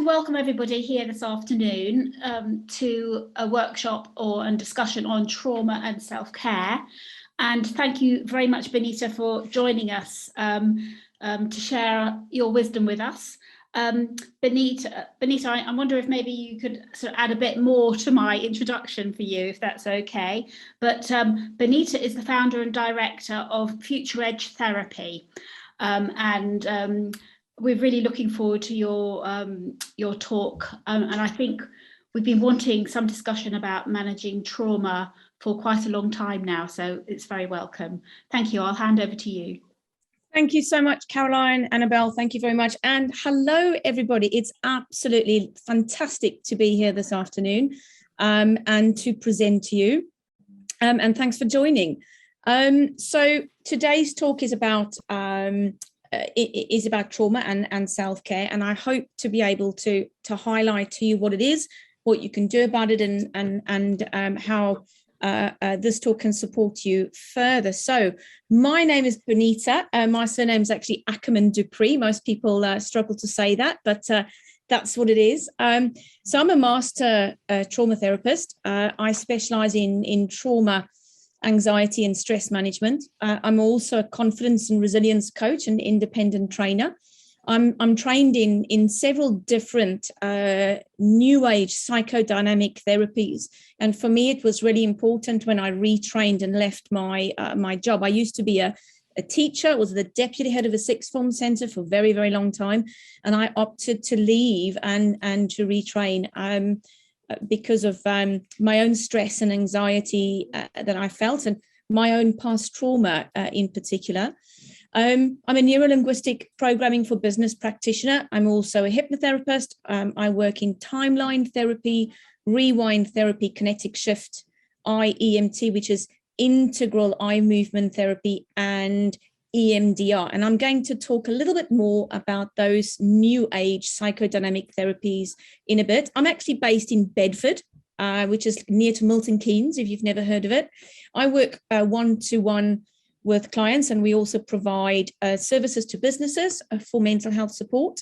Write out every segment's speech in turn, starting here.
welcome everybody here this afternoon to a workshop and discussion on trauma and self-care. And thank you very much, Bonita, for joining us to share your wisdom with us. Bonita, I wonder if maybe you could sort of add a bit more to my introduction for you, if that's okay. But Bonita is the founder and director of Future Edge Therapy. We're really looking forward to your talk, and I think we've been wanting some discussion about managing trauma for quite a long time now, so it's very welcome. Thank you. I'll hand over to you. Thank you so much, Caroline, Annabelle. Thank you very much. And hello, everybody. It's absolutely fantastic to be here this afternoon and to present to you. And thanks for joining. So today's talk is about trauma and self-care, and I hope to be able to highlight to you what it is, what you can do about it, and how this talk can support you further. So my name is Bonita. My surname is actually Ackerman Preez. Most people struggle to say that, but that's what it is. So I'm a master trauma therapist. I specialize in trauma, anxiety and stress management. I'm also a confidence and resilience coach and independent trainer. I'm trained in several different new age psychodynamic therapies. And for me, it was really important when I retrained and left my job. I used to be a teacher, was the deputy head of a sixth form centre for a very, very long time. And I opted to leave and to retrain because of my own stress and anxiety that I felt, and my own past trauma in particular. I'm a neuro-linguistic programming for business practitioner. I'm also a hypnotherapist. I work in timeline therapy, rewind therapy, kinetic shift, IEMT, which is integral eye movement therapy, and EMDR. And I'm going to talk a little bit more about those new age psychodynamic therapies in a bit. I'm actually based in Bedford, which is near to Milton Keynes, if you've never heard of it. I work one-to-one with clients, and we also provide services to businesses for mental health support.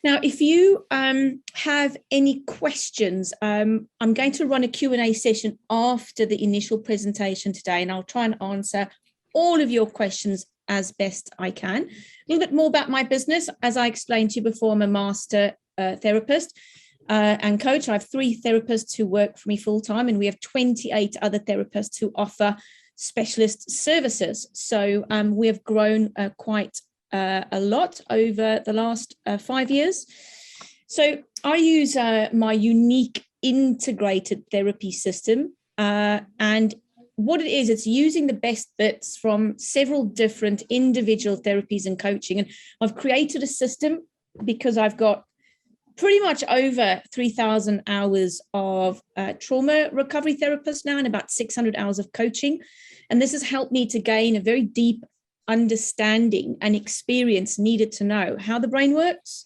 Now, if you have any questions, I'm going to run a Q&A session after the initial presentation today, and I'll try and answer all of your questions as best I can. A little bit more about my business. As I explained to you before, I'm a master therapist and coach. I have 3 therapists who work for me full time, and we have 28 other therapists who offer specialist services. So we have grown quite a lot over the last 5 years. So I use my unique integrated therapy system, and what it is, it's using the best bits from several different individual therapies and coaching. And I've created a system because I've got pretty much over 3,000 hours of trauma recovery therapists now, and about 600 hours of coaching. And this has helped me to gain a very deep understanding and experience needed to know how the brain works,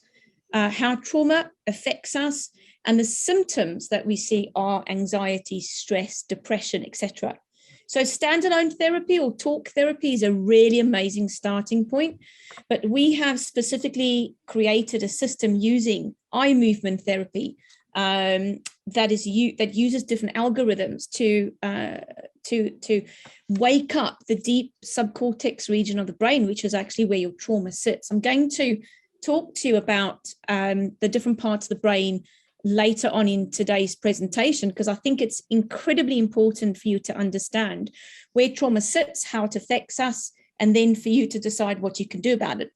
how trauma affects us, and the symptoms that we see are anxiety, stress, depression, etc. So standalone therapy or talk therapy is a really amazing starting point, but we have specifically created a system using eye movement therapy that uses different algorithms to wake up the deep subcortex region of the brain, which is actually where your trauma sits. I'm going to talk to you about the different parts of the brain later on in today's presentation, because I think it's incredibly important for you to understand where trauma sits, how it affects us, and then for you to decide what you can do about it.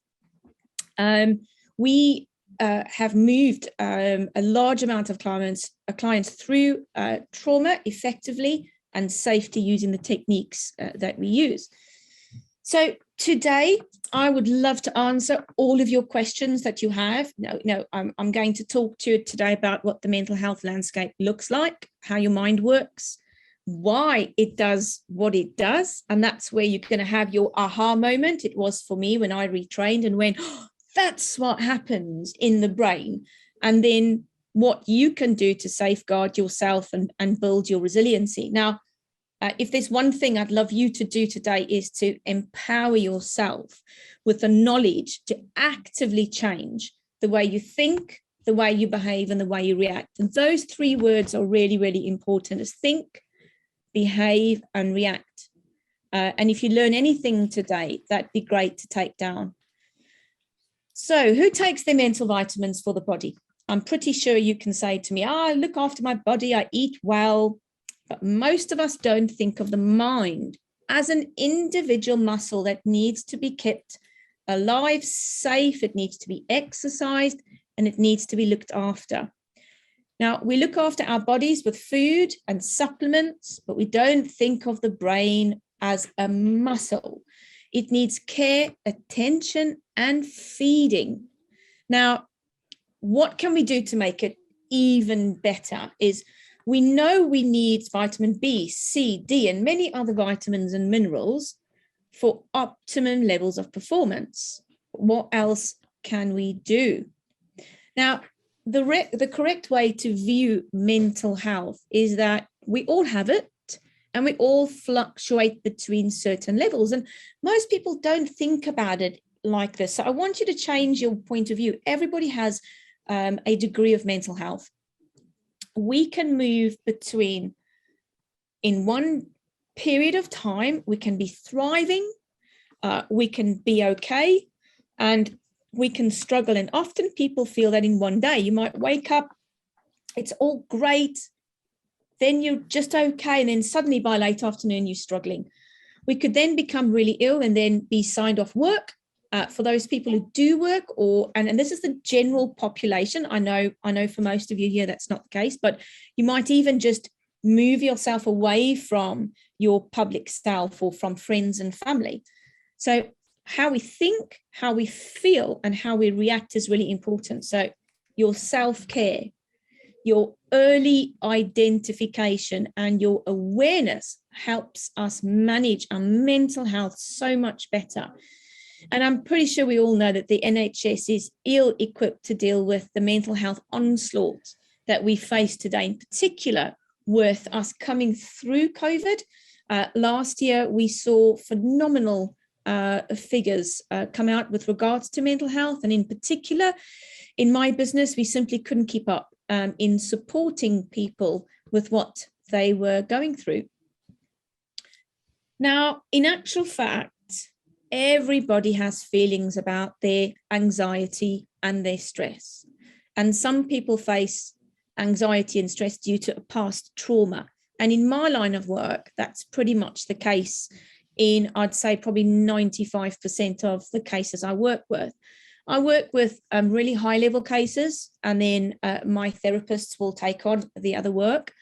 We have moved a large amount of clients through trauma effectively and safety using the techniques that we use. So today, I would love to answer all of your questions that you have. I'm going to talk to you today about what the mental health landscape looks like, how your mind works, why it does what it does. And that's where you're going to have your aha moment. It was for me when I retrained and went, oh, that's what happens in the brain. And then what you can do to safeguard yourself and build your resiliency. Now, if there's one thing I'd love you to do today is to empower yourself with the knowledge to actively change the way you think, the way you behave and the way you react. And those three words are really, really important: is think, behave, and react. And if you learn anything today, that'd be great to take down. So who takes their mental vitamins for the body? I'm pretty sure you can say to me, I look after my body, I eat well. But most of us don't think of the mind as an individual muscle that needs to be kept alive, safe, it needs to be exercised, and it needs to be looked after. Now, we look after our bodies with food and supplements, but we don't think of the brain as a muscle. It needs care, attention, and feeding. Now, what can we do to make it even better is we know we need vitamin B, C, D, and many other vitamins and minerals for optimum levels of performance. What else can we do? Now, the correct way to view mental health is that we all have it and we all fluctuate between certain levels. And most people don't think about it like this. So I want you to change your point of view. Everybody has a degree of mental health. We can move between, in one period of time, we can be thriving, we can be okay, and we can struggle. And often people feel that in one day, you might wake up, it's all great, then you're just okay, and then suddenly by late afternoon, you're struggling. We could then become really ill and then be signed off work. For those people who do work, and this is the general population. I know for most of you here that's not the case, but you might even just move yourself away from your public self or from friends and family. So how we think, how we feel, and how we react is really important. So your self-care, your early identification, and your awareness helps us manage our mental health so much better. And I'm pretty sure we all know that the NHS is ill-equipped to deal with the mental health onslaught that we face today, in particular with us coming through COVID. Last year, we saw phenomenal figures come out with regards to mental health. And in particular, in my business, we simply couldn't keep up in supporting people with what they were going through. Now, in actual fact, everybody has feelings about their anxiety and their stress. And some people face anxiety and stress due to a past trauma. And in my line of work, that's pretty much the case in, I'd say, probably 95% of the cases I work with. I work with really high level cases, and then my therapists will take on the other work.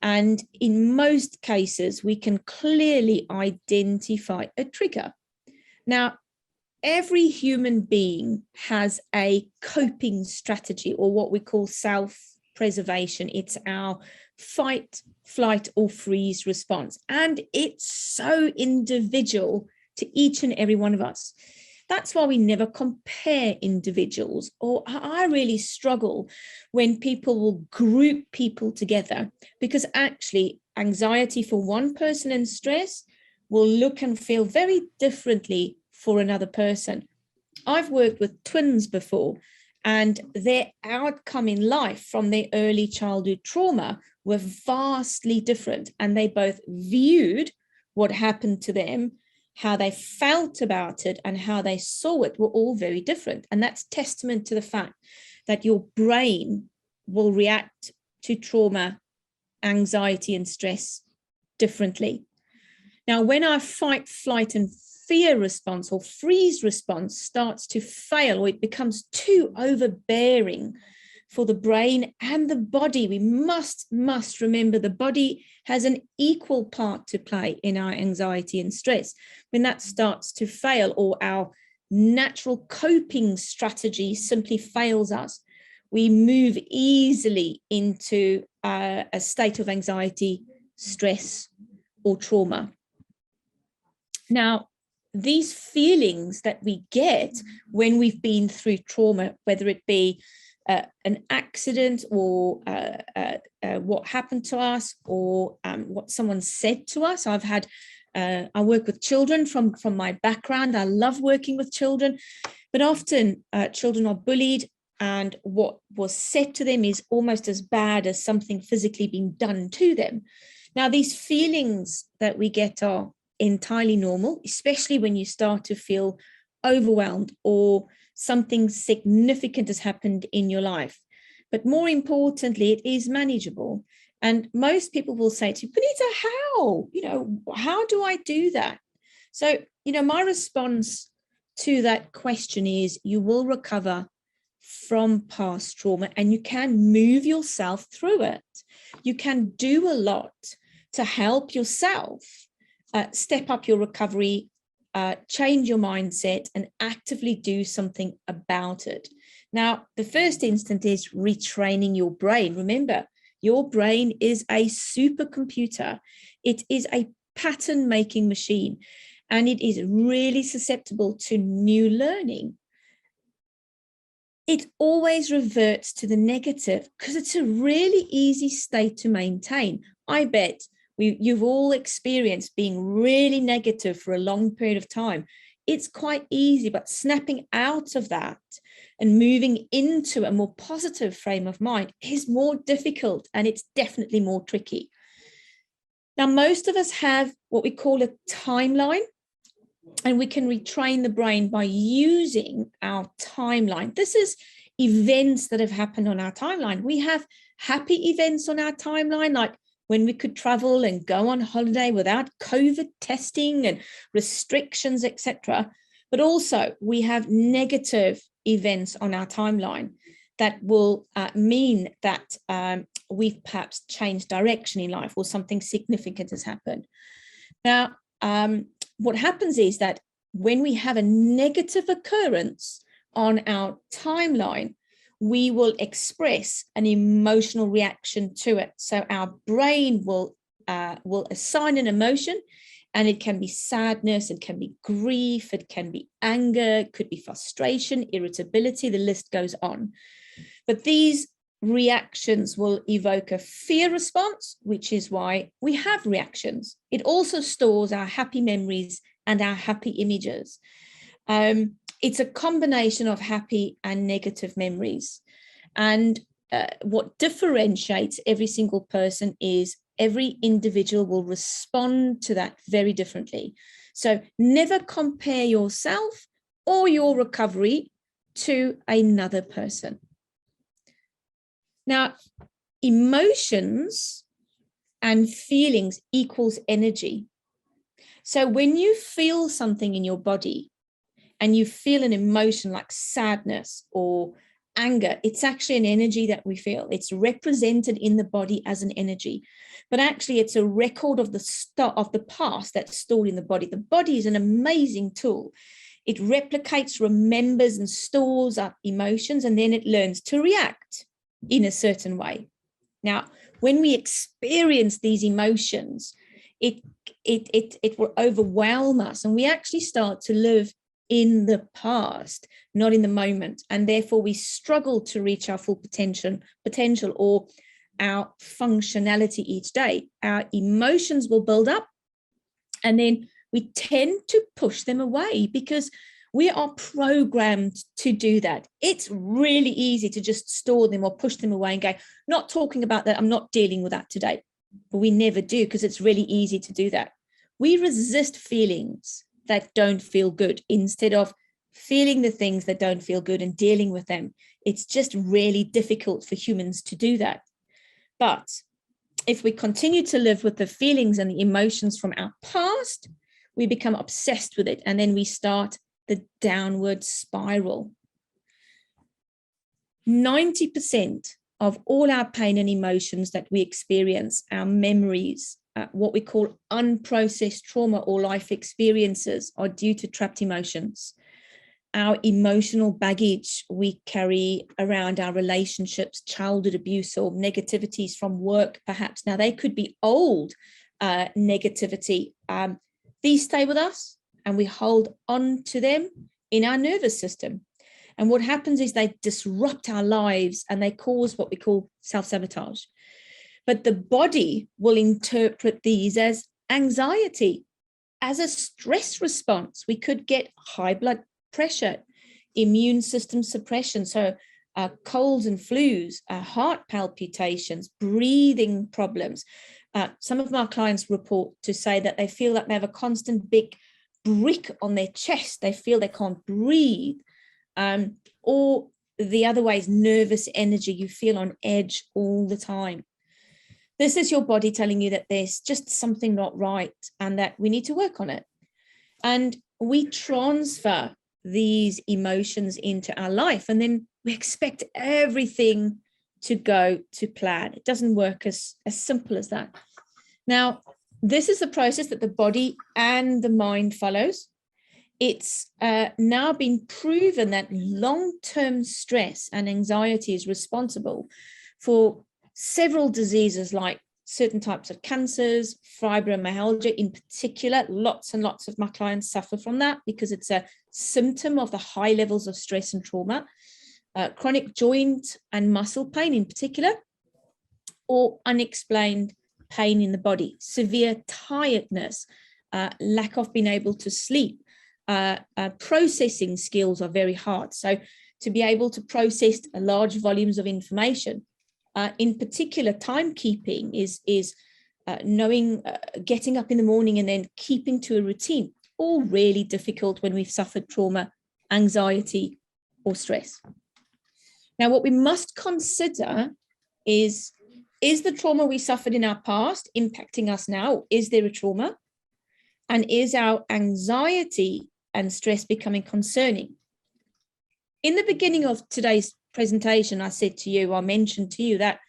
And in most cases, we can clearly identify a trigger. Now, every human being has a coping strategy, or what we call self-preservation. It's our fight, flight, or freeze response. And it's so individual to each and every one of us. That's why we never compare individuals, or I really struggle when people will group people together, because actually anxiety for one person and stress will look and feel very differently for another person. I've worked with twins before, and their outcome in life from their early childhood trauma were vastly different, and they both viewed what happened to them, how they felt about it, and how they saw it were all very different. And that's testament to the fact that your brain will react to trauma, anxiety, and stress differently. Now, when our fight, flight, and fear response or freeze response starts to fail, or it becomes too overbearing for the brain and the body, we must remember the body has an equal part to play in our anxiety and stress. When that starts to fail, or our natural coping strategy simply fails us, we move easily into a state of anxiety, stress, or trauma. Now, these feelings that we get when we've been through trauma, whether it be an accident, or what happened to us, or what someone said to us. I work with children from my background. I love working with children, but often children are bullied, and what was said to them is almost as bad as something physically being done to them. Now, these feelings that we get are entirely normal, especially when you start to feel overwhelmed or something significant has happened in your life. But more importantly, it is manageable. And most people will say to you, Bonita, how do I do that? So, my response to that question is you will recover from past trauma and you can move yourself through it. You can do a lot to help yourself step up your recovery, change your mindset, and actively do something about it. Now, the first instant is retraining your brain. Remember, your brain is a supercomputer. It is a pattern-making machine, and it is really susceptible to new learning. It always reverts to the negative because it's a really easy state to maintain. I bet you've all experienced being really negative for a long period of time. It's quite easy, but snapping out of that and moving into a more positive frame of mind is more difficult, and it's definitely more tricky. Now, most of us have what we call a timeline, and we can retrain the brain by using our timeline. This is events that have happened on our timeline. We have happy events on our timeline, like when we could travel and go on holiday without COVID testing and restrictions, etc. But also we have negative events on our timeline that will mean that we've perhaps changed direction in life or something significant has happened. Now, what happens is that when we have a negative occurrence on our timeline, we will express an emotional reaction to it. So our brain will assign an emotion, and it can be sadness, it can be grief, it can be anger, it could be frustration, irritability, the list goes on. But these reactions will evoke a fear response, which is why we have reactions. It also stores our happy memories and our happy images. It's a combination of happy and negative memories. And what differentiates every single person is every individual will respond to that very differently. So never compare yourself or your recovery to another person. Now, emotions and feelings equals energy. So when you feel something in your body and you feel an emotion like sadness or anger, it's actually an energy that we feel. It's represented in the body as an energy, but actually it's a record of the past that's stored in the body. The body is an amazing tool. It replicates, remembers, and stores up emotions, and then it learns to react in a certain way. Now, when we experience these emotions, it will overwhelm us, and we actually start to live in the past, not in the moment, and therefore we struggle to reach our full potential or our functionality each day. Our emotions will build up, and then we tend to push them away because we are programmed to do that. It's really easy to just store them or push them away and go, not talking about that, I'm not dealing with that today. But we never do, because it's really easy to do that. We resist feelings that don't feel good instead of feeling the things that don't feel good and dealing with them. It's just really difficult for humans to do that. But if we continue to live with the feelings and the emotions from our past, we become obsessed with it, and then we start the downward spiral. 90% of all our pain and emotions that we experience, our memories, what we call unprocessed trauma or life experiences, are due to trapped emotions. Our emotional baggage we carry around our relationships, childhood abuse, or negativities from work, perhaps. Now, they could be old negativity. These stay with us, and we hold on to them in our nervous system. And what happens is they disrupt our lives, and they cause what we call self-sabotage. But the body will interpret these as anxiety, as a stress response. We could get high blood pressure, immune system suppression. So colds and flus, heart palpitations, breathing problems. Some of my clients report to say that they feel that they have a constant big brick on their chest. They feel they can't breathe. Or the other way is nervous energy. You feel on edge all the time. This is your body telling you that there's just something not right and that we need to work on it. And we transfer these emotions into our life, and then we expect everything to go to plan. It doesn't work as simple as that. Now, this is a process that the body and the mind follows. It's now been proven that long-term stress and anxiety is responsible for several diseases like certain types of cancers, fibromyalgia in particular. Lots and lots of my clients suffer from that because it's a symptom of the high levels of stress and trauma. Chronic joint and muscle pain in particular, or unexplained pain in the body, severe tiredness, lack of being able to sleep. Processing skills are very hard. So to be able to process large volumes of information, in particular, timekeeping is knowing, getting up in the morning and then keeping to a routine, all really difficult when we've suffered trauma, anxiety, or stress. Now, what we must consider is the trauma we suffered in our past impacting us now? Is there a trauma? And is our anxiety and stress becoming concerning? In the beginning of today's presentation, I mentioned to you that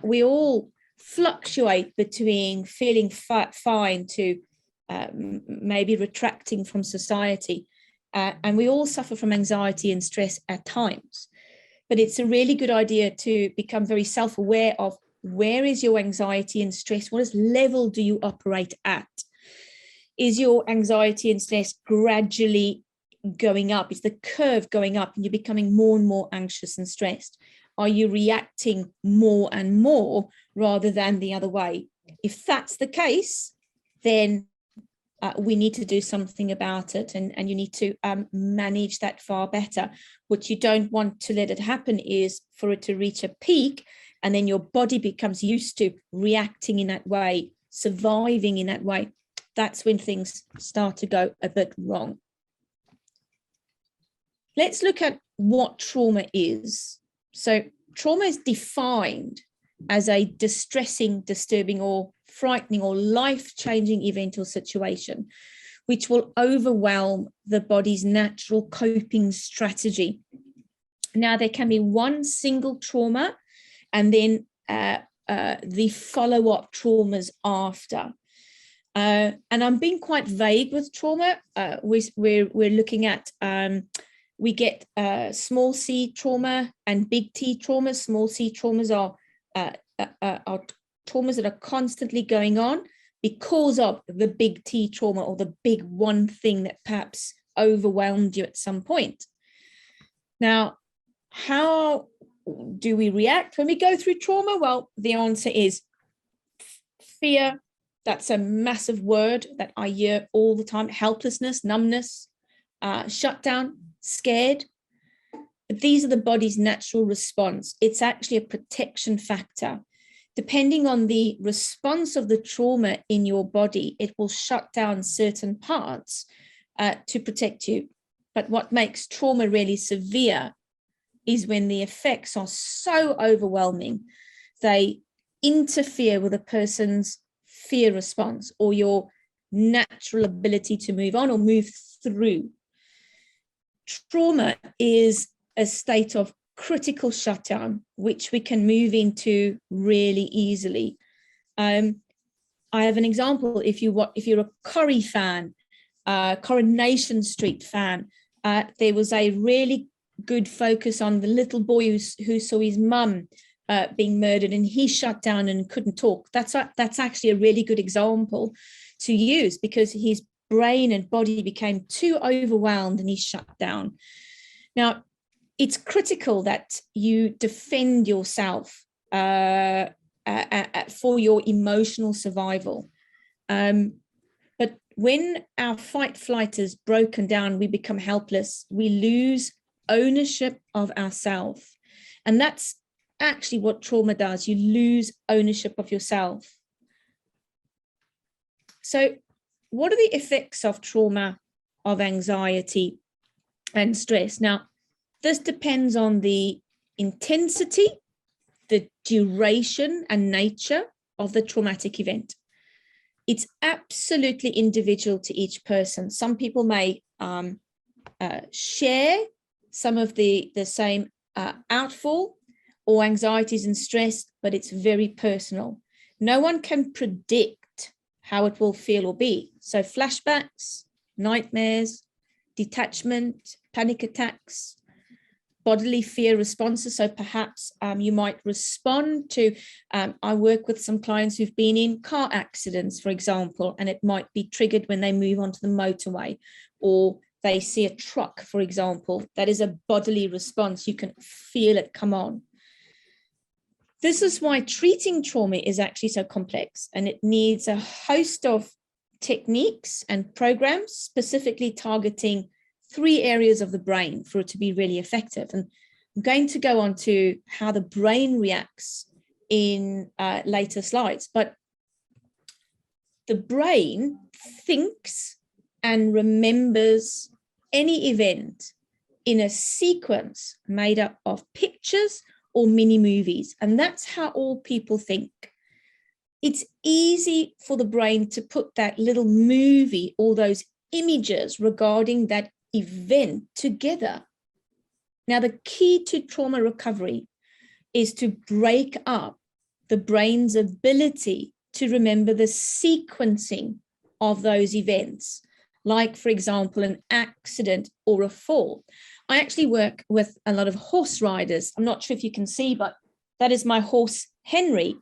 we all fluctuate between feeling fine to maybe retracting from society. And we all suffer from anxiety and stress at times. But it's a really good idea to become very self-aware of where is your anxiety and stress? What level do you operate at? Is your anxiety and stress gradually going up? Is the curve going up and you're becoming more and more anxious and stressed? Are you reacting more and more rather than the other way? If that's the case, then we need to do something about it, and you need to manage that far better. What you don't want to let it happen is for it to reach a peak, and then your body becomes used to reacting in that way, surviving in that way. That's when things start to go a bit wrong. Let's look at what trauma is. So trauma is defined as a distressing, disturbing, or frightening or life-changing event or situation, which will overwhelm the body's natural coping strategy. Now, there can be one single trauma and then the follow-up traumas after. And I'm being quite vague with trauma. We're looking at, we get small c trauma and big T traumas. Small c traumas are traumas that are constantly going on because of the big T trauma or the big one thing that perhaps overwhelmed you at some point. Now, how do we react when we go through trauma? Well, the answer is fear. That's a massive word that I hear all the time. Helplessness, numbness, shutdown, scared. But these are the body's natural response. It's actually a protection factor. Depending on the response of the trauma in your body, it will shut down certain parts to protect you. But what makes trauma really severe is when the effects are so overwhelming, they interfere with a person's fear response or your natural ability to move on or move through. Trauma is a state of critical shutdown, which we can move into really easily. I have an example. If you're a Corrie fan, Coronation Street fan, there was a really good focus on the little boy who saw his mum being murdered, and he shut down and couldn't talk. That's actually a really good example to use because his brain and body became too overwhelmed and he shut down. Now, it's critical that you defend yourself for your emotional survival. But when our fight flight is broken down, we become helpless. We lose ownership of ourselves. And that's actually what trauma does. You lose ownership of yourself. So what are the effects of trauma, of anxiety and stress? Now, this depends on the intensity, the duration and nature of the traumatic event. It's absolutely individual to each person. Some people may share some of the same outfall or anxieties and stress, but it's very personal. No one can predict how it will feel or be. So flashbacks, nightmares, detachment, panic attacks, bodily fear responses. So perhaps you might respond to, I work with some clients who've been in car accidents, for example, and it might be triggered when they move onto the motorway, or they see a truck, for example. That is a bodily response. You can feel it come on. This is why treating trauma is actually so complex, and it needs a host of techniques and programs specifically targeting 3 areas of the brain for it to be really effective. And I'm going to go on to how the brain reacts in later slides. But the brain thinks and remembers any event in a sequence made up of pictures or mini movies. And that's how all people think. It's easy for the brain to put that little movie or those images regarding that event together. Now, the key to trauma recovery is to break up the brain's ability to remember the sequencing of those events, like, for example, an accident or a fall. I actually work with a lot of horse riders. I'm not sure if you can see, but that is my horse, Henry.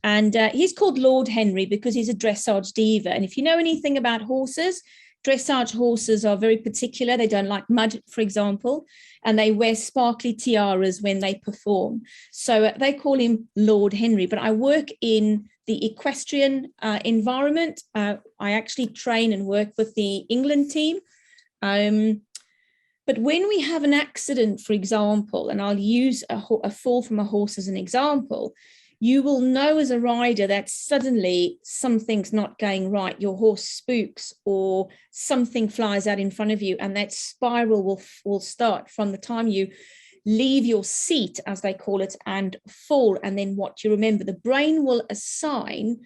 And he's called Lord Henry because he's a dressage diva. And if you know anything about horses, dressage horses are very particular. They don't like mud, for example, and they wear sparkly tiaras when they perform. So they call him Lord Henry. But I work in the equestrian environment. I actually train and work with the England team. But when we have an accident, for example, and I'll use a fall from a horse as an example, you will know as a rider that suddenly something's not going right. Your horse spooks or something flies out in front of you, and that spiral will start from the time you leave your seat, as they call it, and fall. And then what you remember, the brain will assign,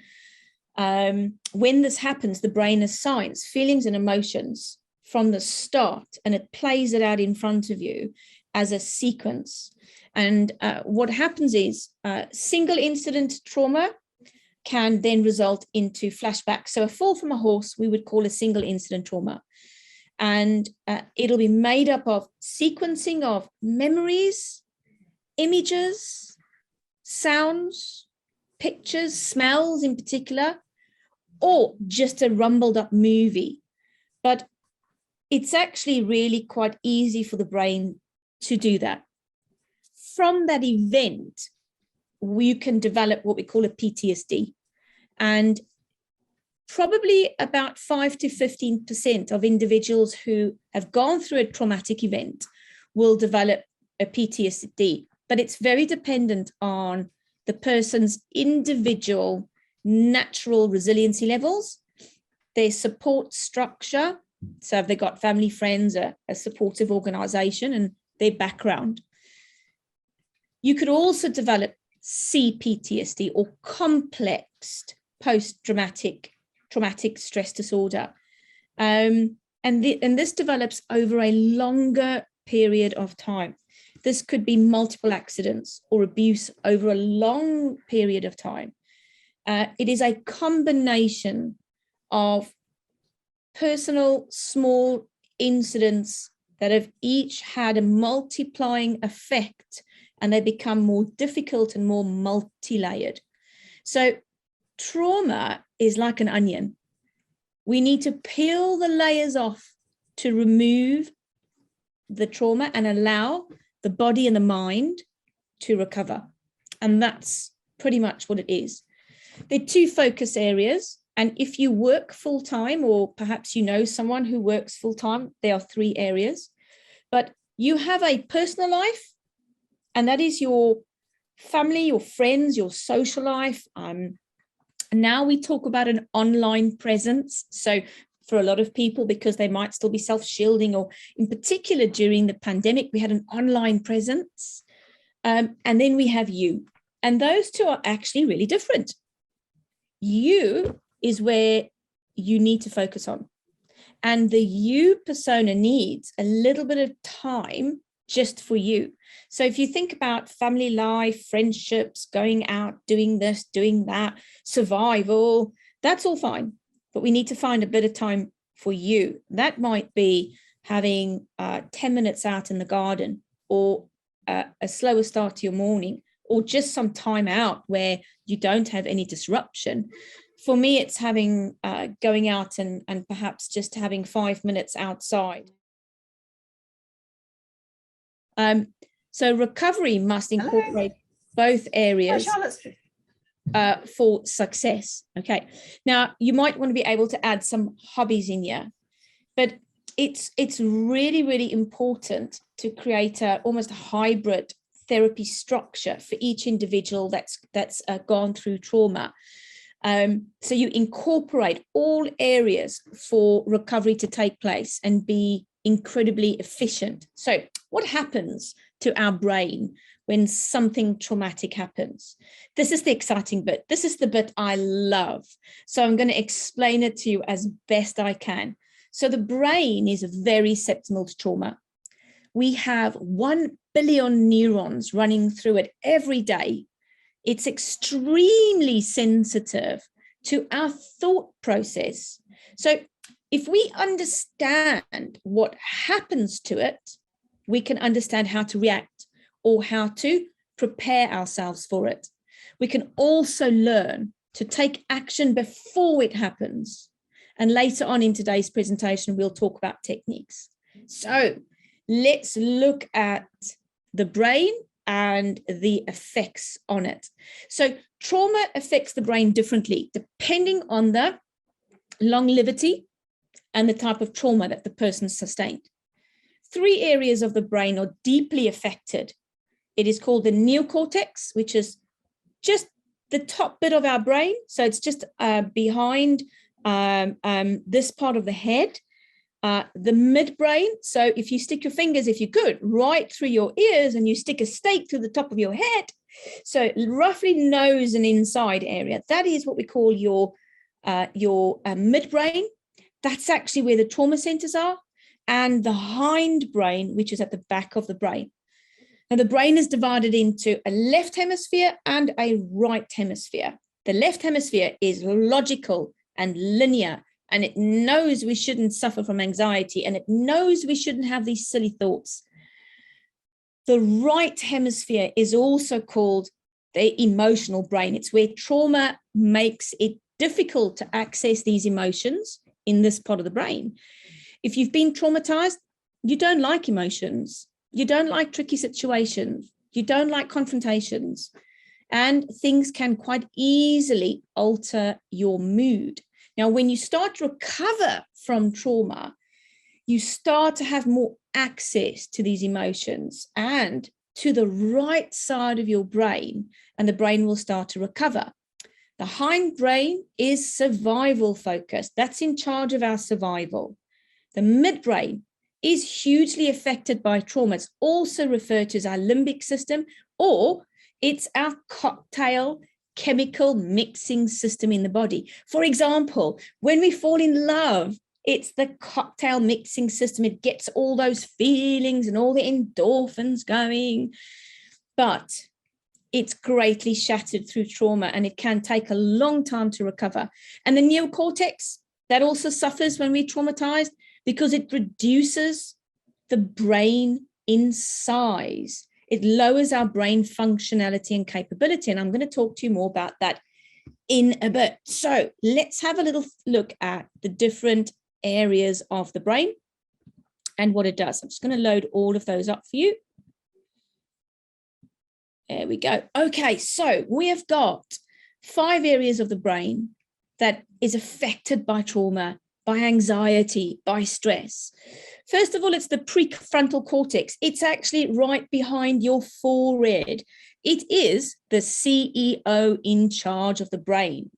when this happens, the brain assigns feelings and emotions from the start, and it plays it out in front of you as a sequence. And what happens is single incident trauma can then result into flashbacks. So a fall from a horse, we would call a single incident trauma. And it'll be made up of sequencing of memories, images, sounds, pictures, smells in particular, or just a rumbled up movie. But it's actually really quite easy for the brain to do that. From that event, you can develop what we call a PTSD. And probably about 5 to 15% of individuals who have gone through a traumatic event will develop a PTSD. But it's very dependent on the person's individual natural resiliency levels, their support structure. So have they got family, friends, a supportive organization, and their background. You could also develop CPTSD, or complex post-traumatic stress disorder. And this develops over a longer period of time. This could be multiple accidents or abuse over a long period of time. It is a combination of personal small incidents that have each had a multiplying effect, and they become more difficult and more multi-layered. So trauma is like an onion. We need to peel the layers off to remove the trauma and allow the body and the mind to recover. And that's pretty much what it is. There are 2 focus areas. And if you work full-time, or perhaps you know someone who works full-time, there are 3 areas. But you have a personal life, and that is your family, your friends, your social life. Now we talk about an online presence. So for a lot of people, because they might still be self-shielding, or in particular during the pandemic, we had an online presence. And then we have you. And those two are actually really different. You is where you need to focus on. And the you persona needs a little bit of time just for you. So if you think about family life, friendships, going out, doing this, doing that, survival, that's all fine. But we need to find a bit of time for you. That might be having 10 minutes out in the garden, or a slower start to your morning, or just some time out where you don't have any disruption. For me, it's having going out and perhaps just having 5 minutes outside. So recovery must incorporate both areas for success. Okay. Now, you might want to be able to add some hobbies in here, but it's really, really important to create almost a hybrid therapy structure for each individual that's gone through trauma. So you incorporate all areas for recovery to take place and be incredibly efficient. So what happens to our brain when something traumatic happens? This is the exciting bit. This is the bit I love. So I'm going to explain it to you as best I can. So the brain is very susceptible to trauma. We have 1 billion neurons running through it every day. It's extremely sensitive to our thought process. So if we understand what happens to it, we can understand how to react or how to prepare ourselves for it. We can also learn to take action before it happens. And later on in today's presentation, we'll talk about techniques. So let's look at the brain and the effects on it. So trauma affects the brain differently depending on the longevity and the type of trauma that the person sustained. 3 areas of the brain are deeply affected. It is called the neocortex, which is just the top bit of our brain. So it's just behind this part of the head. The midbrain, so if you stick your fingers, if you could, right through your ears and you stick a stake through the top of your head, so roughly nose and inside area, that is what we call your midbrain. That's actually where the trauma centers are, and the hindbrain, which is at the back of the brain. Now, the brain is divided into a left hemisphere and a right hemisphere. The left hemisphere is logical and linear, and it knows we shouldn't suffer from anxiety, and it knows we shouldn't have these silly thoughts. The right hemisphere is also called the emotional brain. It's where trauma makes it difficult to access these emotions in this part of the brain. If you've been traumatized, you don't like emotions. You don't like tricky situations. You don't like confrontations. And things can quite easily alter your mood. Now, when you start to recover from trauma, you start to have more access to these emotions and to the right side of your brain, and the brain will start to recover. The hindbrain is survival focused. That's in charge of our survival. The midbrain is hugely affected by trauma. It's also referred to as our limbic system, or it's our cocktail chemical mixing system in the body. For example, when we fall in love, it's the cocktail mixing system. It gets all those feelings and all the endorphins going, but it's greatly shattered through trauma, and it can take a long time to recover. And the neocortex, that also suffers when we're traumatized because it reduces the brain in size. It lowers our brain functionality and capability. And I'm going to talk to you more about that in a bit. So let's have a little look at the different areas of the brain and what it does. I'm just going to load all of those up for you. There we go. Okay, so we have got 5 areas of the brain that is affected by trauma, by anxiety, by stress. First of all, it's the prefrontal cortex. It's actually right behind your forehead. It is the CEO in charge of the brain.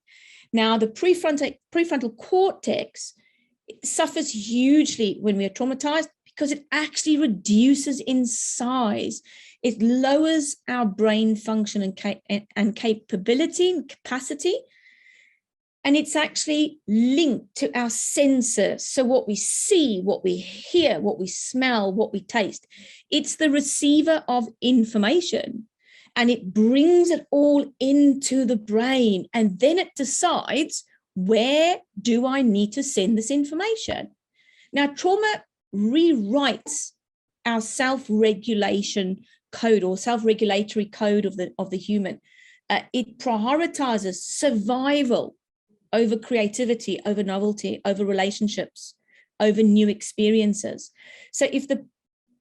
Now, the prefrontal cortex suffers hugely when we are traumatized because it actually reduces in size. It lowers our brain function and capability and capacity. And it's actually linked to our senses. So what we see, what we hear, what we smell, what we taste, it's the receiver of information. And it brings it all into the brain. And then it decides, where do I need to send this information? Now, trauma rewrites our self-regulation code or self-regulatory code of the human. It prioritizes survival over creativity, over novelty, over relationships, over new experiences. So if the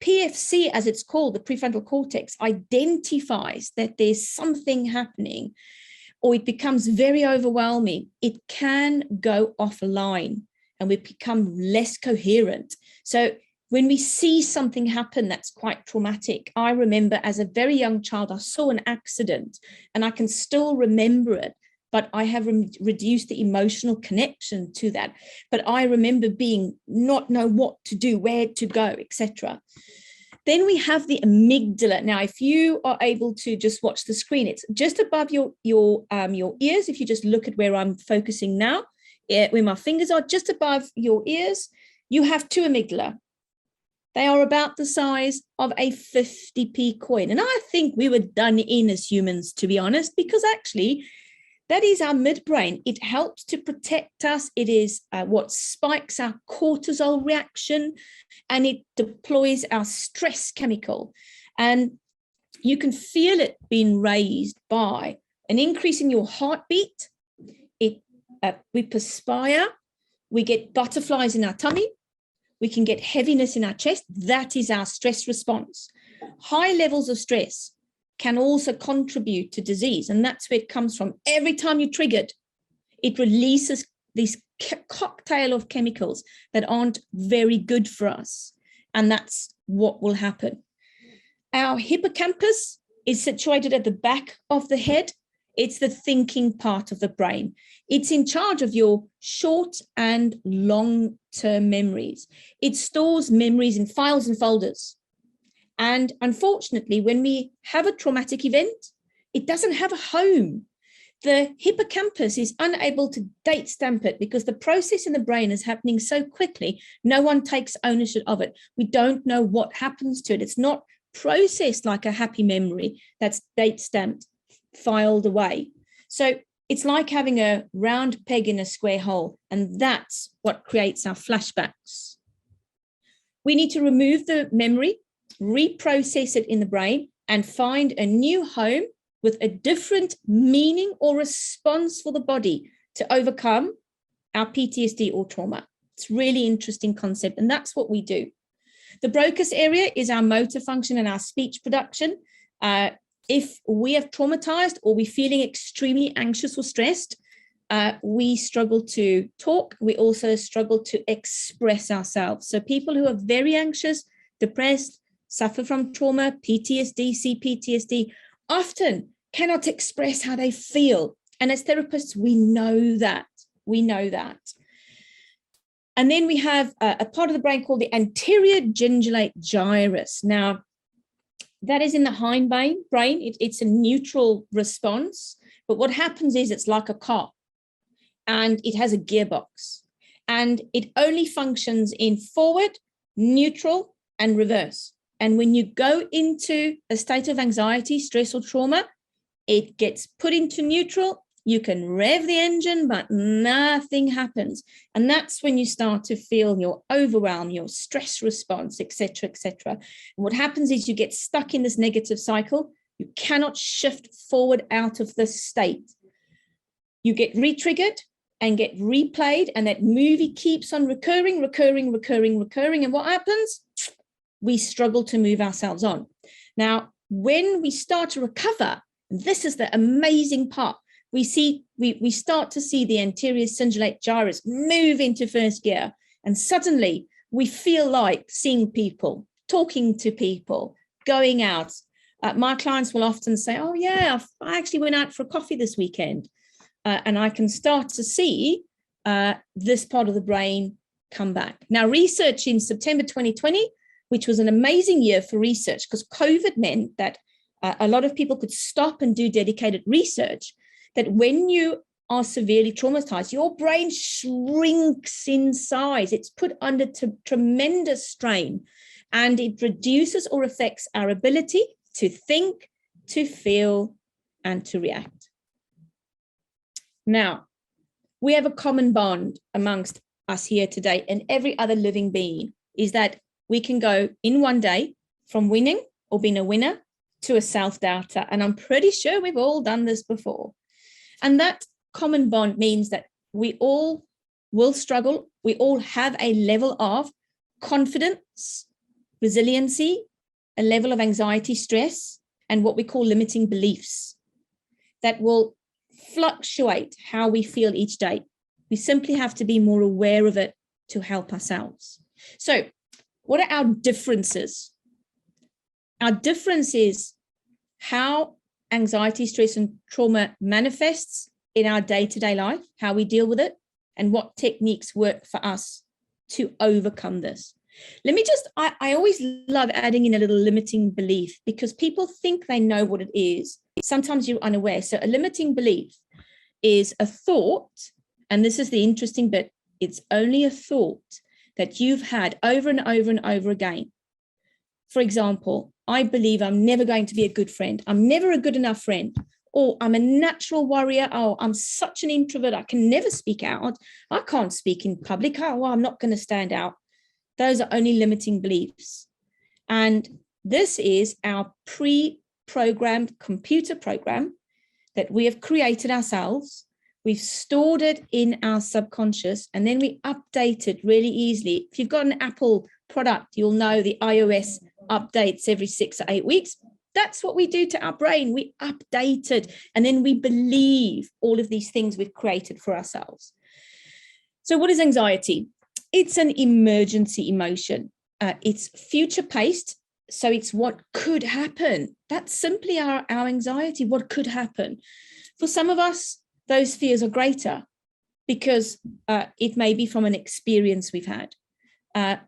PFC, as it's called, the prefrontal cortex, identifies that there's something happening or it becomes very overwhelming, it can go offline and we become less coherent. So when we see something happen that's quite traumatic, I remember as a very young child, I saw an accident and I can still remember it, but I have reduced the emotional connection to that. But I remember not know what to do, where to go, etc. Then we have the amygdala. Now, if you are able to just watch the screen, it's just above your ears. If you just look at where I'm focusing now, where my fingers are, just above your ears, you have two amygdala. They are about the size of a 50p coin. And I think we were done in as humans, to be honest, because actually that is our midbrain. It helps to protect us. It is what spikes our cortisol reaction, and it deploys our stress chemical. And you can feel it being raised by an increase in your heartbeat. We perspire. We get butterflies in our tummy. We can get heaviness in our chest. That is our stress response. High levels of stress can also contribute to disease. And that's where it comes from. Every time you're triggered, it releases this cocktail of chemicals that aren't very good for us. And that's what will happen. Our hippocampus is situated at the back of the head. It's the thinking part of the brain. It's in charge of your short and long-term memories. It stores memories in files and folders. And unfortunately, when we have a traumatic event, it doesn't have a home. The hippocampus is unable to date stamp it because the process in the brain is happening so quickly, no one takes ownership of it. We don't know what happens to it. It's not processed like a happy memory that's date stamped, filed away. So it's like having a round peg in a square hole, and that's what creates our flashbacks. We need to remove the memory, reprocess it in the brain, and find a new home with a different meaning or response for the body to overcome our PTSD or trauma. It's a really interesting concept, and that's what we do. The Broca's area is our motor function and our speech production. If we are traumatized or we're feeling extremely anxious or stressed, we struggle to talk. We also struggle to express ourselves. So people who are very anxious, depressed, suffer from trauma, PTSD, CPTSD, often cannot express how they feel. And as therapists, we know that. We know that. And then we have a part of the brain called the anterior cingulate gyrus. Now, that is in the hindbrain. It's a neutral response. But what happens is it's like a car, and it has a gearbox. And it only functions in forward, neutral, and reverse. And when you go into a state of anxiety, stress, or trauma, it gets put into neutral. You can rev the engine, but nothing happens. And that's when you start to feel your overwhelm, your stress response, etc., etc. And what happens is you get stuck in this negative cycle. You cannot shift forward out of this state. You get re-triggered and get replayed, and that movie keeps on recurring. And what happens? We struggle to move ourselves on. Now, when we start to recover, this is the amazing part. We start to see the anterior cingulate gyrus move into first gear, and suddenly we feel like seeing people, talking to people, going out. My clients will often say, oh yeah, I actually went out for a coffee this weekend. And I can start to see this part of the brain come back. Now, research in September 2020, which was an amazing year for research because COVID meant that a lot of people could stop and do dedicated research, that when you are severely traumatized, your brain shrinks in size. It's put under tremendous strain, and it reduces or affects our ability to think, to feel, and to react. Now, we have a common bond amongst us here today and every other living being, is that we can go in one day from winning or being a winner to a self-doubter. And I'm pretty sure we've all done this before. And that common bond means that we all will struggle. We all have a level of confidence, resiliency, a level of anxiety, stress, and what we call limiting beliefs that will fluctuate how we feel each day. We simply have to be more aware of it to help ourselves. So what are our differences? Our difference is how anxiety, stress, and trauma manifests in our day-to-day life, how we deal with it, and what techniques work for us to overcome this. Let me just, I always love adding in a little limiting belief because people think they know what it is. Sometimes you're unaware. So a limiting belief is a thought, and this is the interesting bit, it's only a thought that you've had over and over and over again. For example, I believe I'm never going to be a good friend. I'm never a good enough friend. Or I'm a natural warrior. Oh, I'm such an introvert. I can never speak out. I can't speak in public. Oh, well, I'm not going to stand out. Those are only limiting beliefs. And this is our pre-programmed computer program that we have created ourselves. We've stored it in our subconscious, and then we update it really easily. If you've got an Apple product, you'll know the iOS updates every 6 or 8 weeks. That's what we do to our brain. We update it, and then we believe all of these things we've created for ourselves. So what is anxiety? It's an emergency emotion. It's future-paced, so it's what could happen. That's simply our anxiety, what could happen. For some of us, those fears are greater because it may be from an experience we've had.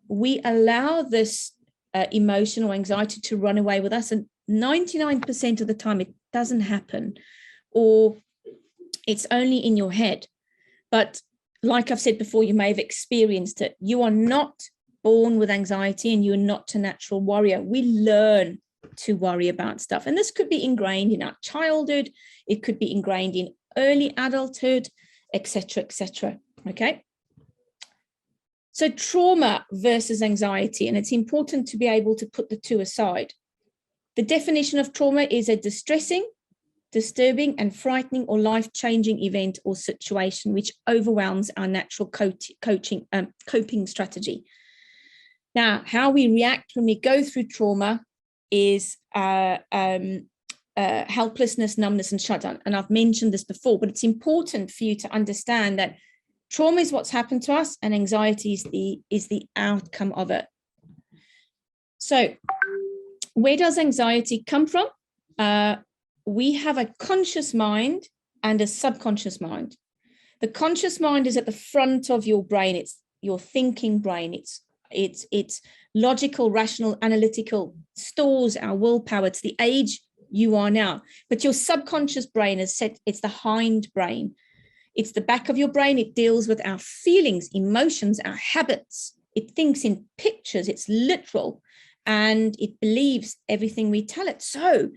We allow this emotion or anxiety to run away with us, and 99% of the time it doesn't happen, or it's only in your head. But like I've said before, you may have experienced it. You are not born with anxiety, and you are not a natural warrior. We learn to worry about stuff, and this could be ingrained in our childhood. It could be ingrained in early adulthood, etc., etc. Okay. So trauma versus anxiety, and it's important to be able to put the two aside. The definition of trauma is a distressing, disturbing, and frightening or life-changing event or situation which overwhelms our natural coping strategy. Now, how we react when we go through trauma is helplessness, numbness, and shutdown. And I've mentioned this before, but it's important for you to understand that trauma is what's happened to us, and anxiety is the outcome of it. So where does anxiety come from? We have a conscious mind and a subconscious mind. The conscious mind is at the front of your brain. It's your thinking brain. It's logical, rational, analytical, stores our willpower. It's the age you are now. But your subconscious brain is set, it's the hind brain. It's the back of your brain. It deals with our feelings, emotions, our habits. It thinks in pictures. It's literal, and it believes everything we tell it. So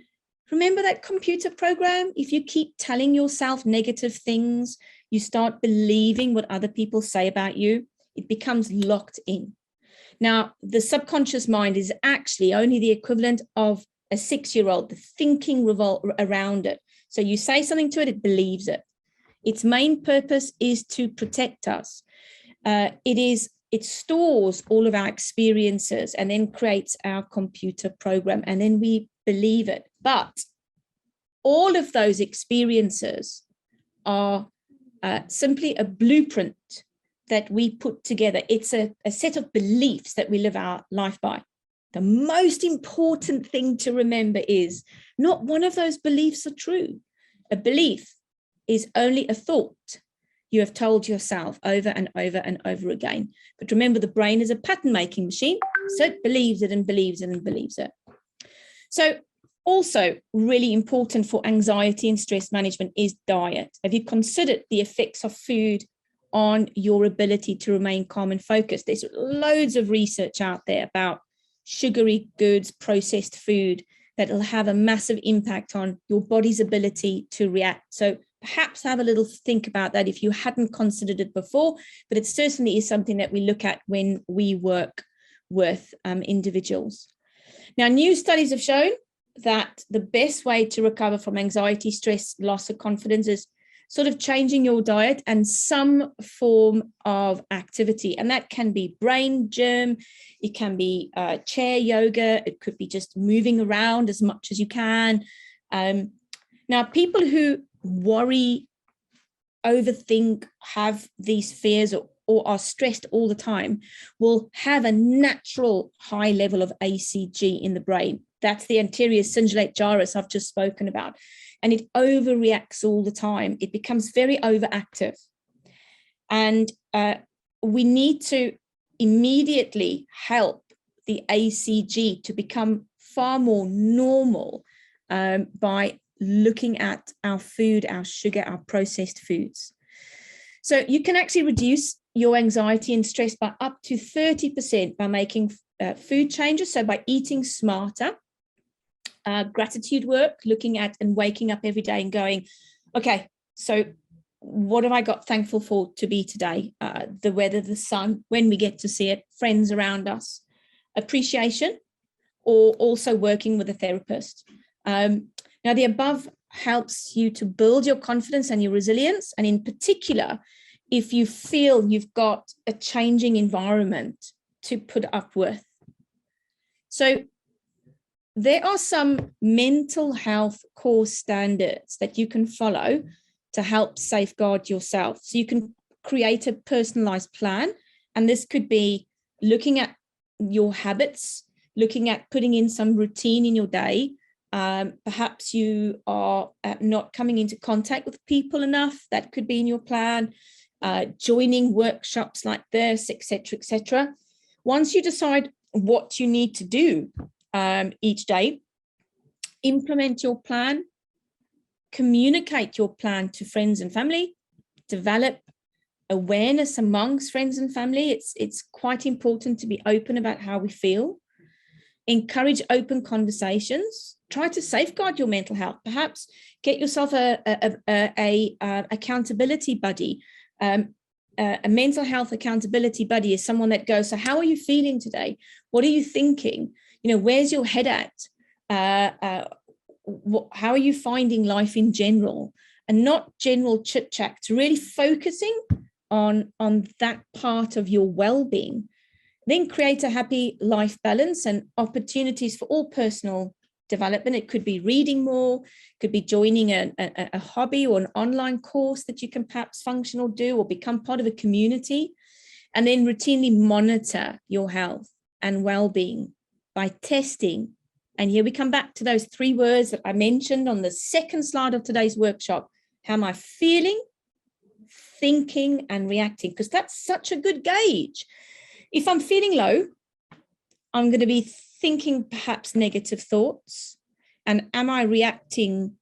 remember that computer program? If you keep telling yourself negative things, you start believing what other people say about you, it becomes locked in. Now, the subconscious mind is actually only the equivalent of a 6-year-old, the thinking revolves around it. So you say something to it, it believes it. Its main purpose is to protect us. It stores all of our experiences and then creates our computer program, and then we believe it. But all of those experiences are simply a blueprint that we put together. It's a set of beliefs that we live our life by. The most important thing to remember is not one of those beliefs are true. A belief is only a thought you have told yourself over and over and over again. But remember, the brain is a pattern-making machine, so it believes it and believes it and believes it. So also really important for anxiety and stress management is diet. Have you considered the effects of food on your ability to remain calm and focused? There's loads of research out there about sugary goods, processed food, that will have a massive impact on your body's ability to react. So perhaps have a little think about that if you hadn't considered it before, but it certainly is something that we look at when we work with individuals. Now, new studies have shown that the best way to recover from anxiety, stress, loss of confidence is sort of changing your diet and some form of activity. And that can be brain gym, it can be chair yoga, it could be just moving around as much as you can. Now, people who worry, overthink, have these fears or are stressed all the time will have a natural high level of ACG in the brain. That's the anterior cingulate gyrus I've just spoken about. And it overreacts all the time. It becomes very overactive. And we need to immediately help the ACG to become far more normal by looking at our food, our sugar, our processed foods. So you can actually reduce your anxiety and stress by up to 30% by making food changes. So by eating smarter, gratitude work, looking at and waking up every day and going, okay, so what have I got thankful for to be today? The weather, the sun, when we get to see it, friends around us, appreciation, or also working with a therapist. Now, the above helps you to build your confidence and your resilience. And in particular, if you feel you've got a changing environment to put up with. So there are some mental health core standards that you can follow to help safeguard yourself. So you can create a personalized plan. And this could be looking at your habits, looking at putting in some routine in your day. Perhaps you are not coming into contact with people enough. That could be in your plan. Joining workshops like this, etc., etc. Once you decide what you need to do each day, implement your plan, communicate your plan to friends and family, develop awareness amongst friends and family. It's quite important to be open about how we feel. Encourage open conversations. Try to safeguard your mental health. Perhaps get yourself a accountability buddy. A mental health accountability buddy is someone that goes, so how are you feeling today? What are you thinking? You know, where's your head at? How are you finding life in general? And not general chit chat, really focusing on that part of your well-being. Then create a happy life balance and opportunities for all personal development. It could be reading more, could be joining a hobby or an online course that you can perhaps function or do, or become part of a community. And then routinely monitor your health and well-being by testing. And here we come back to those 3 words that I mentioned on the second slide of today's workshop. How am I feeling, thinking, and reacting? Because that's such a good gauge. If I'm feeling low, I'm going to be thinking perhaps negative thoughts. And am I reacting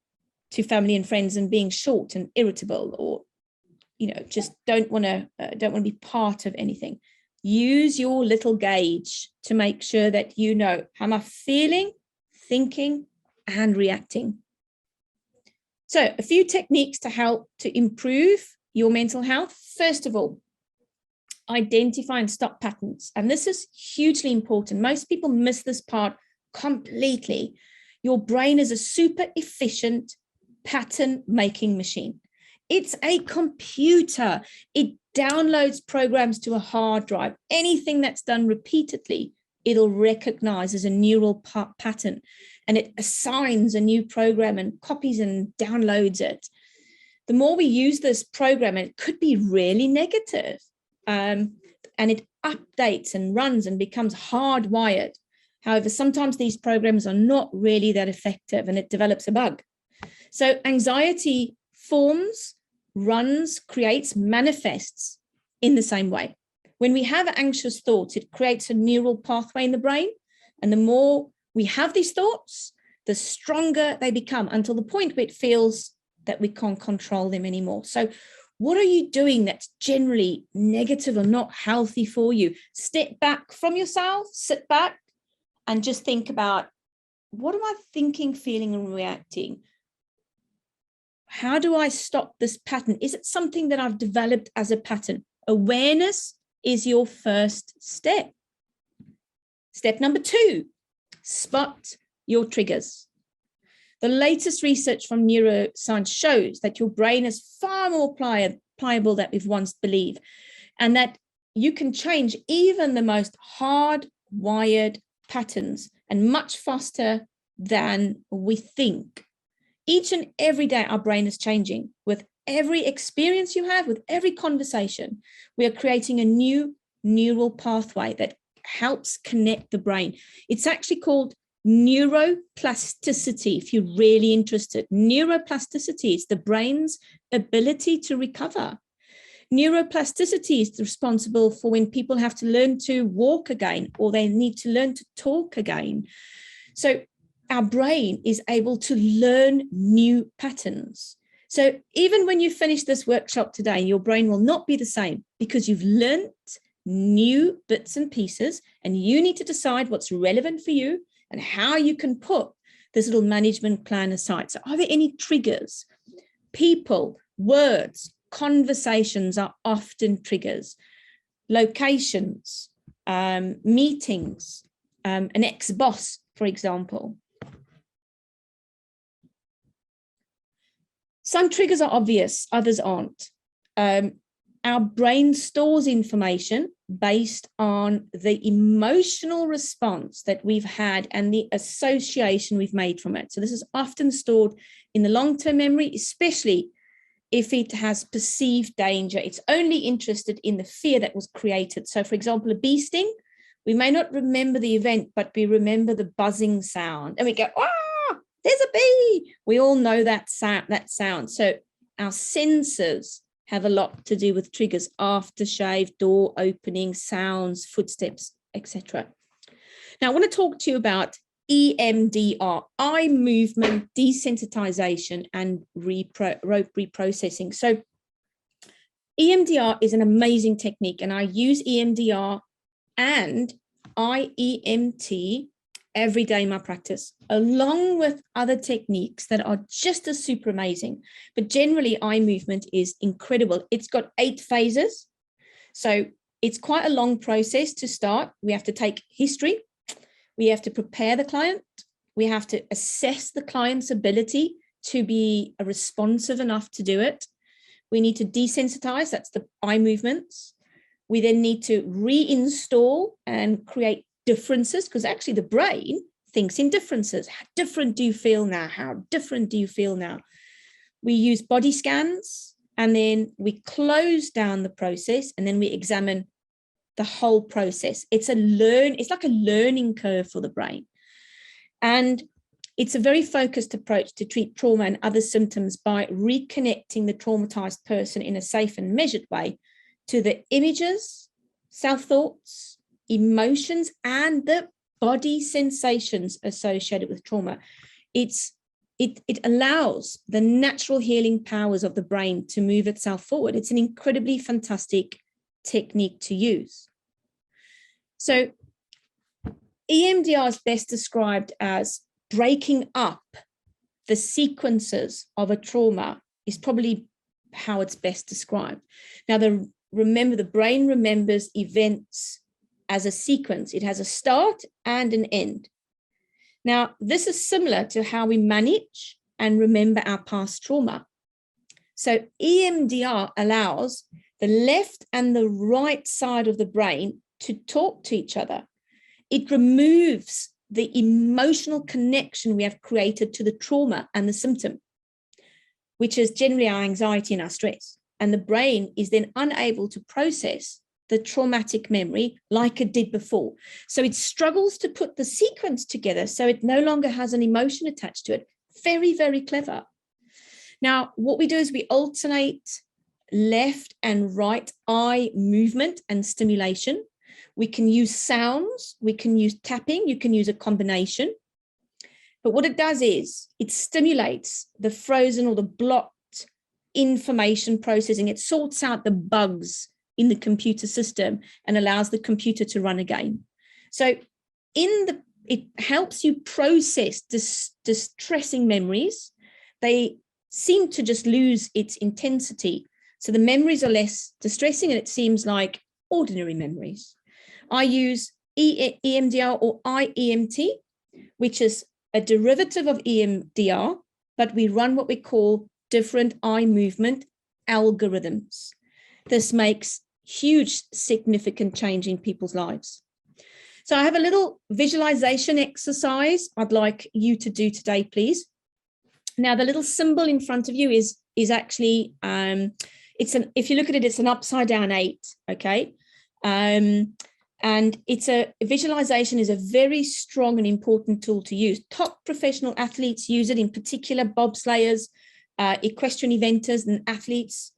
to family and friends and being short and irritable, or, you know, just don't want to be part of anything? Use your little gauge to make sure that you know, how am I feeling, thinking, and reacting? So a few techniques to help to improve your mental health. First of all, identify and stop patterns. And this is hugely important. Most people miss this part completely. Your brain is a super efficient pattern making machine. It's a computer. It downloads programs to a hard drive. Anything that's done repeatedly, it'll recognize as a neural pattern, and it assigns a new program and copies and downloads it. The more we use this program, and it could be really negative, and it updates and runs and becomes hardwired. However, sometimes these programs are not really that effective and it develops a bug. So anxiety forms, runs, creates, manifests in the same way. When we have anxious thoughts, it creates a neural pathway in the brain. And the more we have these thoughts, the stronger they become until the point where it feels that we can't control them anymore. So what are you doing that's generally negative or not healthy for you? Step back from yourself, sit back and just think about, what am I thinking, feeling and reacting? How do I stop this pattern? Is it something that I've developed as a pattern? Awareness is your first step. Step number 2, spot your triggers. The latest research from neuroscience shows that your brain is far more pliable than we've once believed, and that you can change even the most hardwired patterns and much faster than we think. Each and every day, our brain is changing. With every experience you have, with every conversation, we are creating a new neural pathway that helps connect the brain. It's actually called neuroplasticity, if you're really interested. Neuroplasticity is the brain's ability to recover. Neuroplasticity is responsible for when people have to learn to walk again, or they need to learn to talk again. So our brain is able to learn new patterns. So even when you finish this workshop today, your brain will not be the same, because you've learned new bits and pieces, and you need to decide what's relevant for you and how you can put this little management plan aside. So are there any triggers? People, words, conversations are often triggers. Locations, meetings, an ex-boss, for example. Some triggers are obvious, others aren't. Our brain stores information based on the emotional response that we've had and the association we've made from it. So this is often stored in the long-term memory, especially if it has perceived danger. It's only interested in the fear that was created. So for example, a bee sting, we may not remember the event, but we remember the buzzing sound and we go, ah, there's a bee. We all know that sound. So our senses have a lot to do with triggers: aftershave, door opening, sounds, footsteps, etc. Now I want to talk to you about EMDR, eye movement desensitization and reprocessing. So EMDR is an amazing technique, and I use EMDR and IEMT every day in my practice, along with other techniques that are just as super amazing. But generally, eye movement is incredible. It's got 8 phases. So it's quite a long process to start. We have to take history. We have to prepare the client. We have to assess the client's ability to be responsive enough to do it. We need to desensitize, that's the eye movements. We then need to reinstall and create differences, because actually the brain thinks in differences. How different do you feel now? How different do you feel now? We use body scans, and then we close down the process, and then we examine the whole process. It's like a learning curve for the brain. And it's a very focused approach to treat trauma and other symptoms by reconnecting the traumatized person in a safe and measured way to the images, self-thoughts, emotions, and the body sensations associated with trauma. It allows the natural healing powers of the brain to move itself forward. It's an incredibly fantastic technique to use. So EMDR is best described as breaking up the sequences of a trauma, is probably how it's best described. Now, remember, the brain remembers events as a sequence. It has a start and an end. Now, this is similar to how we manage and remember our past trauma. So EMDR allows the left and the right side of the brain to talk to each other. It removes the emotional connection we have created to the trauma and the symptom, which is generally our anxiety and our stress. And the brain is then unable to process the traumatic memory like it did before. So it struggles to put the sequence together, so it no longer has an emotion attached to it. Very, very clever. Now, what we do is we alternate left and right eye movement and stimulation. We can use sounds, we can use tapping, you can use a combination. But what it does is it stimulates the frozen or the blocked information processing. It sorts out the bugs in the computer system and allows the computer to run again. So it helps you process distressing memories. They seem to just lose its intensity. So the memories are less distressing and it seems like ordinary memories. I use EMDR or IEMT, which is a derivative of EMDR, but we run what we call different eye movement algorithms. This makes huge, significant change in people's lives. So I have a little visualization exercise I'd like you to do today, please. Now, the little symbol in front of you is actually, if you look at it, it's an upside down 8, okay? And visualization is a very strong and important tool to use. Top professional athletes use it, in particular bobsleighers, equestrian eventers and athletes,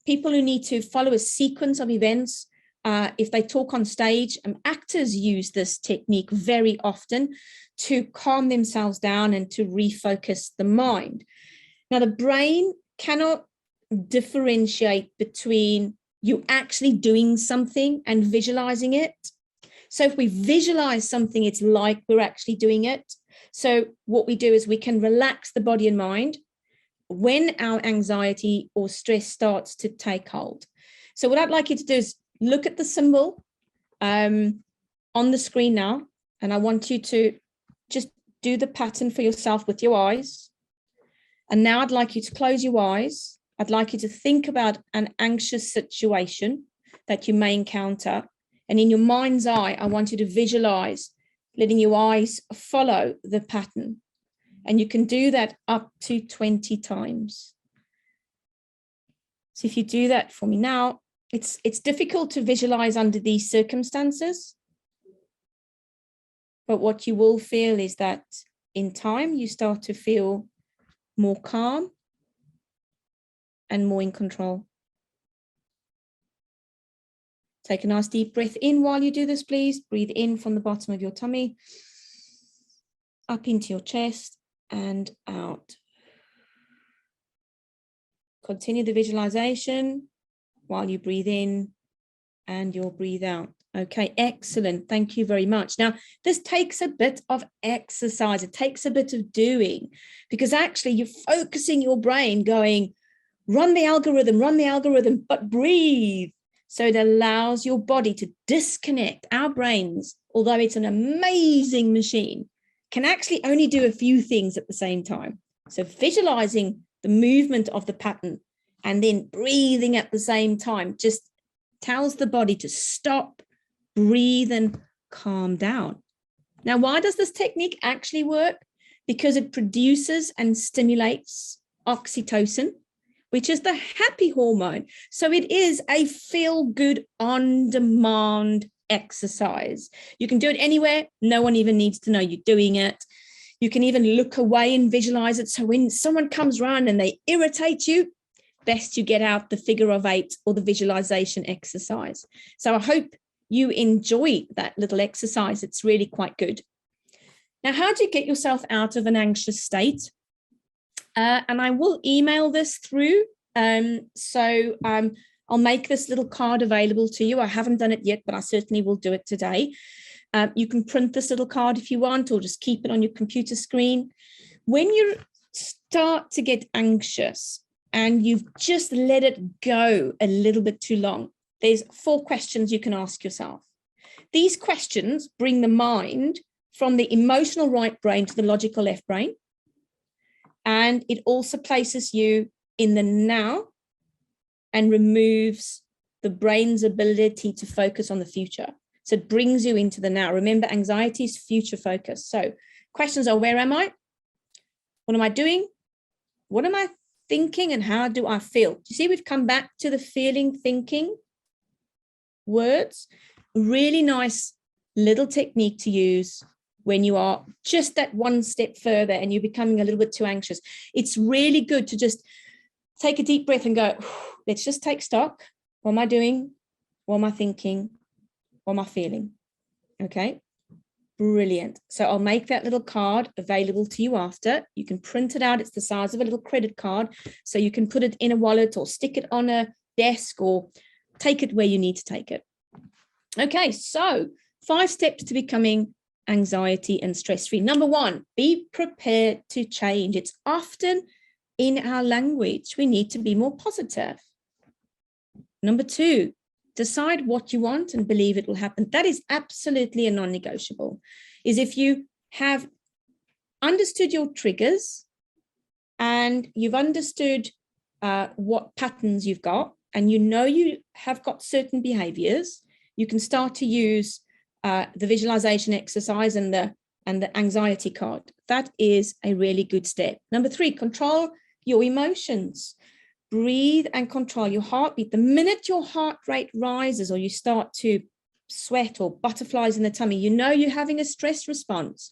people who need to follow a sequence of events. If they talk on stage, actors use this technique very often to calm themselves down and to refocus the mind. Now, the brain cannot differentiate between you actually doing something and visualizing it. So if we visualize something, it's like we're actually doing it. So what we do is we can relax the body and mind when our anxiety or stress starts to take hold. So what I'd like you to do is look at the symbol on the screen now, and I want you to just do the pattern for yourself with your eyes. And now I'd like you to close your eyes. I'd like you to think about an anxious situation that you may encounter. And in your mind's eye, I want you to visualize letting your eyes follow the pattern. And you can do that up to 20 times. So if you do that for me now, it's difficult to visualize under these circumstances. But what you will feel is that in time, you start to feel more calm and more in control. Take a nice deep breath in while you do this, please. Breathe in from the bottom of your tummy, up into your chest and out. Continue the visualization while you breathe in and you'll breathe out. Okay, excellent. Thank you very much. Now, this takes a bit of exercise. It takes a bit of doing, because actually you're focusing your brain going, run the algorithm, but breathe. So it allows your body to disconnect. Our brains, although it's an amazing machine, can actually only do a few things at the same time. So visualizing the movement of the pattern and then breathing at the same time just tells the body to stop, breathe, and calm down. Now, why does this technique actually work? Because it produces and stimulates oxytocin, which is the happy hormone. So it is a feel-good, on-demand exercise. You can do it anywhere. No one even needs to know you're doing it. You can even look away and visualize it. So when someone comes around and they irritate you, best you get out the figure of 8 or the visualization exercise. So I hope you enjoy that little exercise. It's really quite good. Now, how do you get yourself out of an anxious state? And I will email this through. I'll make this little card available to you. I haven't done it yet, but I certainly will do it today. You can print this little card if you want, or just keep it on your computer screen. When you start to get anxious and you've just let it go a little bit too long, there's 4 questions you can ask yourself. These questions bring the mind from the emotional right brain to the logical left brain. And it also places you in the now and removes the brain's ability to focus on the future. So it brings you into the now. Remember, anxiety is future focused. So questions are, where am I? What am I doing? What am I thinking? And how do I feel? Do you see we've come back to the feeling, thinking? words. Really nice little technique to use when you are just that one step further and you're becoming a little bit too anxious. It's really good to just take a deep breath and go, let's just take stock. What am I doing? What am I thinking? What am I feeling? Okay, brilliant. So I'll make that little card available to you after. You can print it out. It's the size of a little credit card. So you can put it in a wallet or stick it on a desk or take it where you need to take it. Okay, so 5 steps to becoming anxiety and stress-free. Number 1, be prepared to change. It's often in our language. We need to be more positive. Number 2, decide what you want and believe it will happen. That is absolutely a non-negotiable. Is if you have understood your triggers and you've understood what patterns you've got, and you know you have got certain behaviors, you can start to use the visualization exercise and the anxiety card. That is a really good step. Number 3, control your emotions. Breathe and control your heartbeat. The minute your heart rate rises or you start to sweat or butterflies in the tummy, you know you're having a stress response.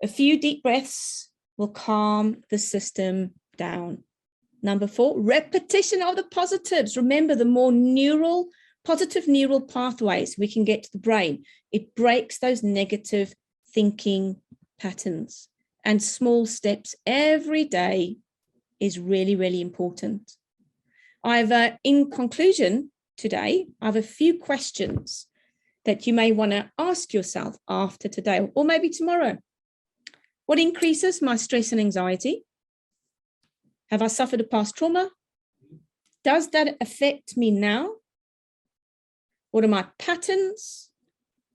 A few deep breaths will calm the system down. Number 4, repetition of the positives. Remember, the more positive neural pathways we can get to the brain, it breaks those negative thinking patterns. And small steps every day is really, really important. In conclusion today, I have a few questions that you may want to ask yourself after today, or maybe tomorrow. What increases my stress and anxiety? Have I suffered a past trauma? Does that affect me now? What are my patterns?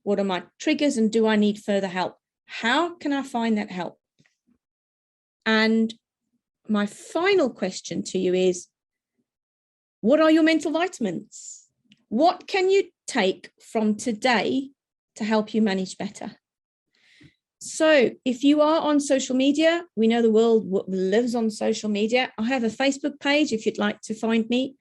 What are my triggers? And do I need further help? How can I find that help? And my final question to you is, what are your mental vitamins? What can you take from today to help you manage better? So if you are on social media, we know the world lives on social media. I have a Facebook page if you'd like to find me.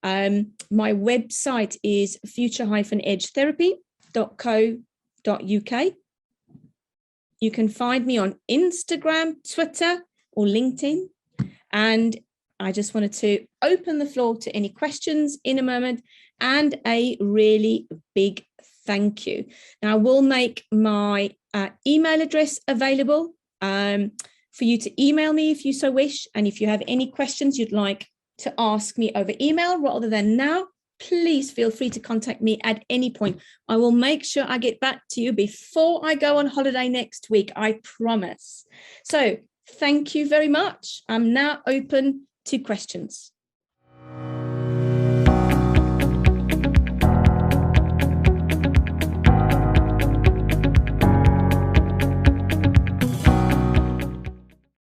My website is future-edgetherapy.co.uk. You can find me on Instagram, Twitter, or LinkedIn. And I just wanted to open the floor to any questions in a moment, and a really big thank you. Now, I will make my email address available for you to email me if you so wish. And if you have any questions you'd like to ask me over email rather than now, please feel free to contact me at any point. I will make sure I get back to you before I go on holiday next week, I promise. So thank you very much. I'm now open to questions.